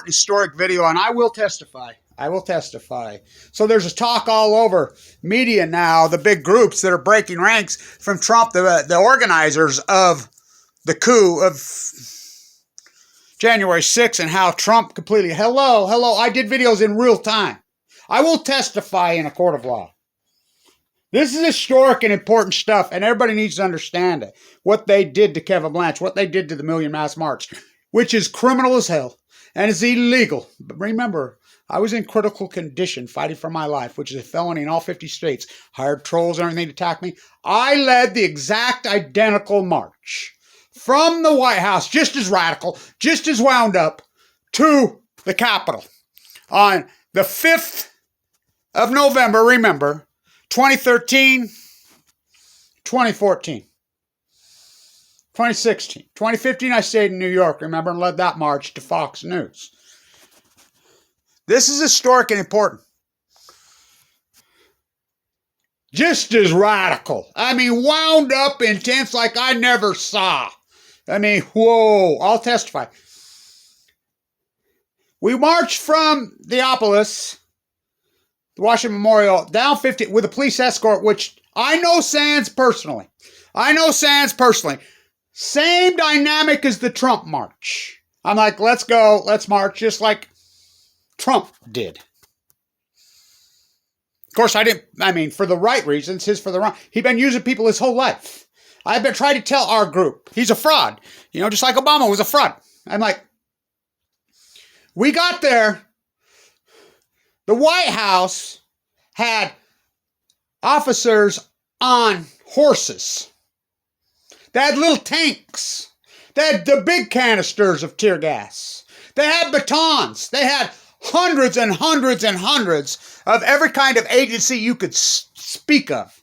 important historic video, and I will testify. I will testify. So there's a talk all over media now, the big groups that are breaking ranks from Trump, the organizers of the coup of January 6th, and how Trump completely, hello, I did videos in real time. I will testify in a court of law. This is historic and important stuff, and everybody needs to understand it. What they did to Kevin Blanch, what they did to the Million Mass March, which is criminal as hell and is illegal. But remember, I was in critical condition fighting for my life, which is a felony in all 50 states. Hired trolls and everything to attack me. I led the exact identical march from the White House, just as radical, just as wound up, to the Capitol on the 5th of November, remember, 2013, 2014, 2016. 2015, I stayed in New York, remember, and led that march to Fox News. This is historic and important. Just as radical. I mean, wound up intense like I never saw. I mean, whoa, I'll testify. We marched from the Theopolis, the Washington Memorial, down 50 with a police escort, which I know Sands personally. Same dynamic as the Trump march. I'm like, let's go, let's march, just like Trump did. Of course, for the right reasons, his for the wrong. He'd been using people his whole life. I've been trying to tell our group, he's a fraud. Just like Obama was a fraud. I'm like, we got there. The White House had officers on horses. They had little tanks. They had the big canisters of tear gas. They had batons. They had hundreds and hundreds and hundreds of every kind of agency you could speak of.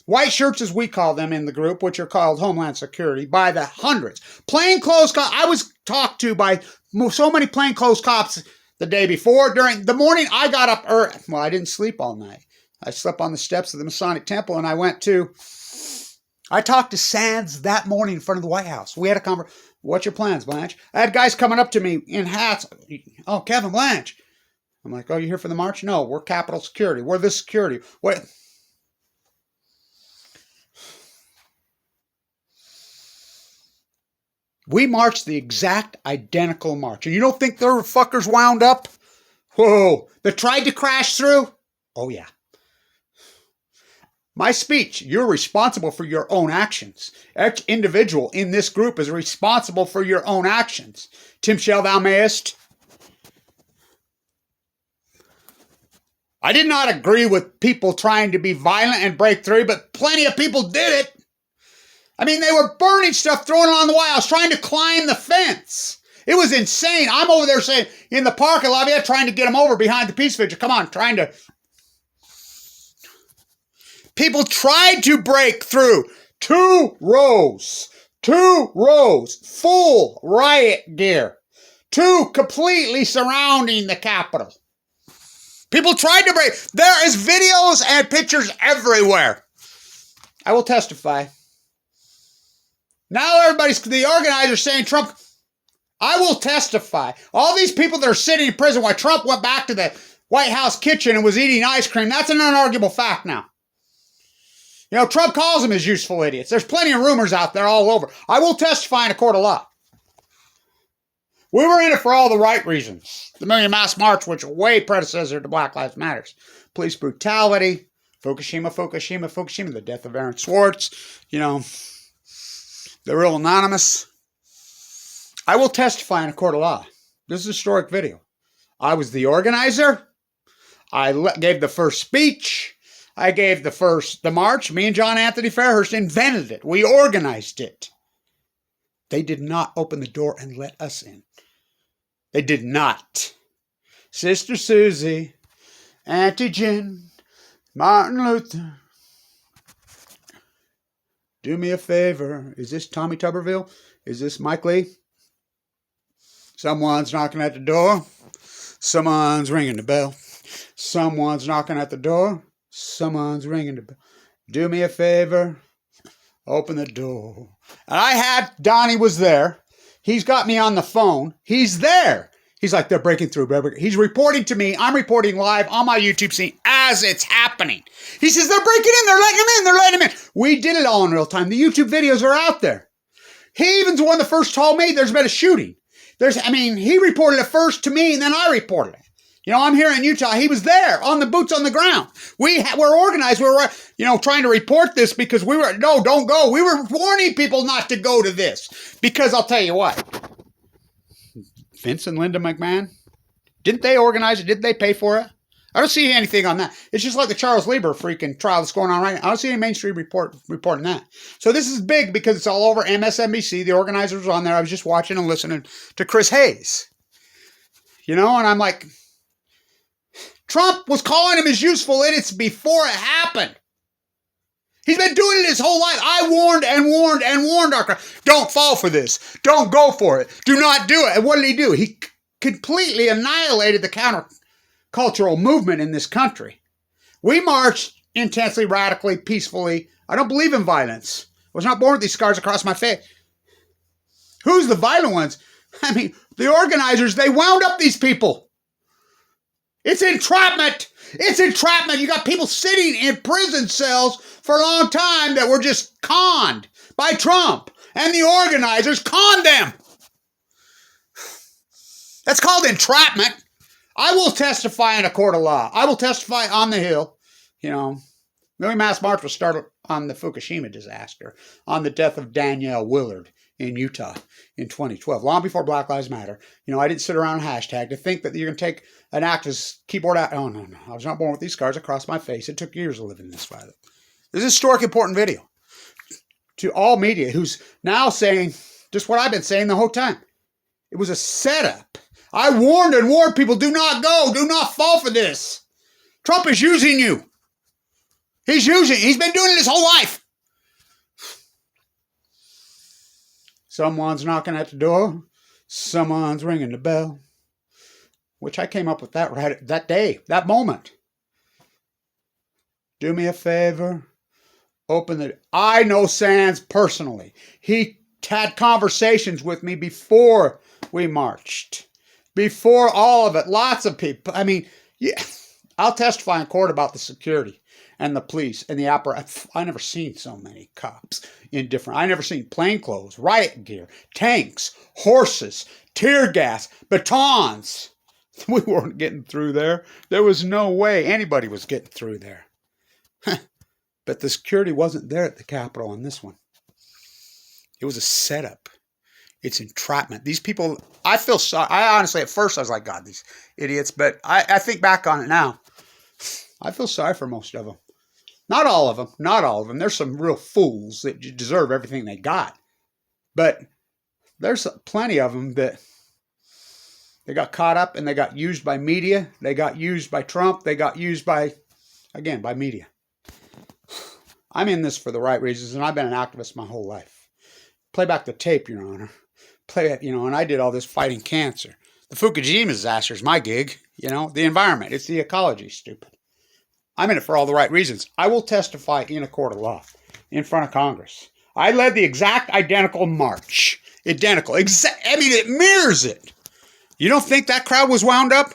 White shirts, as we call them in the group, which are called Homeland Security, by the hundreds. Plainclothes cops. I was talked to by so many plainclothes cops the day before. During the morning, I got up early. Well, I didn't sleep all night. I slept on the steps of the Masonic Temple, and I talked to Sands that morning in front of the White House. We had a conversation. What's your plans, Blanch? I had guys coming up to me in hats. Oh, Kevin Blanch. I'm like, oh, you here for the march? No, we're Capitol Security. We're the security. What? We marched the exact identical march. And you don't think there were fuckers wound up? Whoa. That tried to crash through? Oh, yeah. My speech, you're responsible for your own actions. Each individual in this group is responsible for your own actions. Tim Shell, thou mayest. I did not agree with people trying to be violent and break through, but plenty of people did it. I mean, they were burning stuff, throwing it on the White House, trying to climb the fence. It was insane. I'm over there saying, in the parking lot, trying to get them over behind the peace vigil. Come on, People tried to break through. Two rows, full riot gear. Two completely surrounding the Capitol. People tried to break. There is videos and pictures everywhere. I will testify. Now the organizers saying Trump, I will testify. All these people that are sitting in prison while Trump went back to the White House kitchen and was eating ice cream, that's an unarguable fact now. Trump calls them his useful idiots. There's plenty of rumors out there all over. I will testify in a court of law. We were in it for all the right reasons. The Million Mass March, which was way predecessor to Black Lives Matter. Police brutality, Fukushima, the death of Aaron Swartz, the real anonymous. I will testify in a court of law. This is a historic video. I was the organizer. I gave the first speech. I gave the march. Me and John Anthony Fairhurst invented it. We organized it. They did not open the door and let us in. They did not. Sister Susie, Auntie Jen, Martin Luther. Do me a favor. Is this Tommy Tuberville? Is this Mike Lee? Someone's knocking at the door. Someone's ringing the bell. Someone's knocking at the door. Someone's ringing the bell. Do me a favor. Open the door. And Donnie was there. He's got me on the phone. He's there. He's like, they're breaking through. He's reporting to me. I'm reporting live on my YouTube scene as it's happening. He says, they're breaking in. They're letting him in. They're letting him in. We did it all in real time. The YouTube videos are out there. He even's the one that first told me there's been a shooting. He reported it first to me, and then I reported it. You know, I'm here in Utah. He was there on the boots on the ground. We're organized. We were, trying to report this because no, don't go. We were warning people not to go to this because I'll tell you what. Vince and Linda McMahon, didn't they organize it? Didn't they pay for it? I don't see anything on that. It's just like the Charles Lieber freaking trial that's going on right now. I don't see any mainstream reporting that. So this is big because it's all over MSNBC. The organizers are on there. I was just watching and listening to Chris Hayes. And I'm like, Trump was calling him his useful idiots before it happened. He's been doing it his whole life. I warned and warned and warned our crowd. Don't fall for this. Don't go for it. Do not do it. And what did he do? He completely annihilated the countercultural movement in this country. We marched intensely, radically, peacefully. I don't believe in violence. I was not born with these scars across my face. Who's the violent ones? The organizers, they wound up these people. It's entrapment. It's entrapment. You got people sitting in prison cells for a long time that were just conned by Trump. And the organizers conned them. That's called entrapment. I will testify in a court of law. I will testify on the Hill. Million Mass March was started on the Fukushima disaster, on the death of Danielle Willard in Utah in 2012, long before Black Lives Matter. I didn't sit around hashtag to think that you're going to take an activist keyboard out. Oh, no. I was not born with these scars across my face. It took years of living this violent. This is a historic, important video to all media who's now saying just what I've been saying the whole time. It was a setup. I warned and warned people, do not go. Do not fall for this. Trump is using you. He's been doing it his whole life. Someone's knocking at the door. Someone's ringing the bell. Which I came up with that right that day, that moment. Do me a favor. Open the... I know Sands personally. He had conversations with me before we marched. Before all of it. Lots of people. I'll testify in court about the security and the police and the apparatus. I never seen so many cops I never seen plainclothes, riot gear, tanks, horses, tear gas, batons. We weren't getting through there. There was no way anybody was getting through there. But the security wasn't there at the Capitol on this one. It was a setup. It's entrapment. These people, I feel sorry. I honestly, at first, I was like, God, these idiots. But I think back on it now. I feel sorry for most of them. Not all of them. Not all of them. There's some real fools that deserve everything they got. But there's plenty of them that they got caught up and they got used by media. They got used by Trump. They got used by media. I'm in this for the right reasons, and I've been an activist my whole life. Play back the tape, Your Honor. Play it, and I did all this fighting cancer. The Fukushima disaster is my gig, the environment. It's the ecology, stupid. I'm in it for all the right reasons. I will testify in a court of law in front of Congress. I led the exact identical march. Identical. It mirrors it. You don't think that crowd was wound up?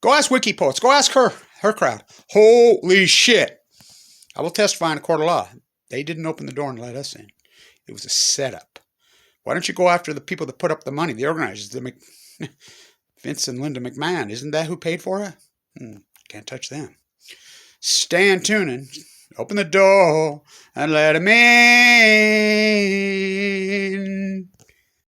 Go ask WikiPoets. Go ask her crowd. Holy shit. I will testify in a court of law. They didn't open the door and let us in. It was a setup. Why don't you go after the people that put up the money, the organizers, Vince and Linda McMahon? Isn't that who paid for it? Can't touch them. Stand tuning. Open the door and let him in.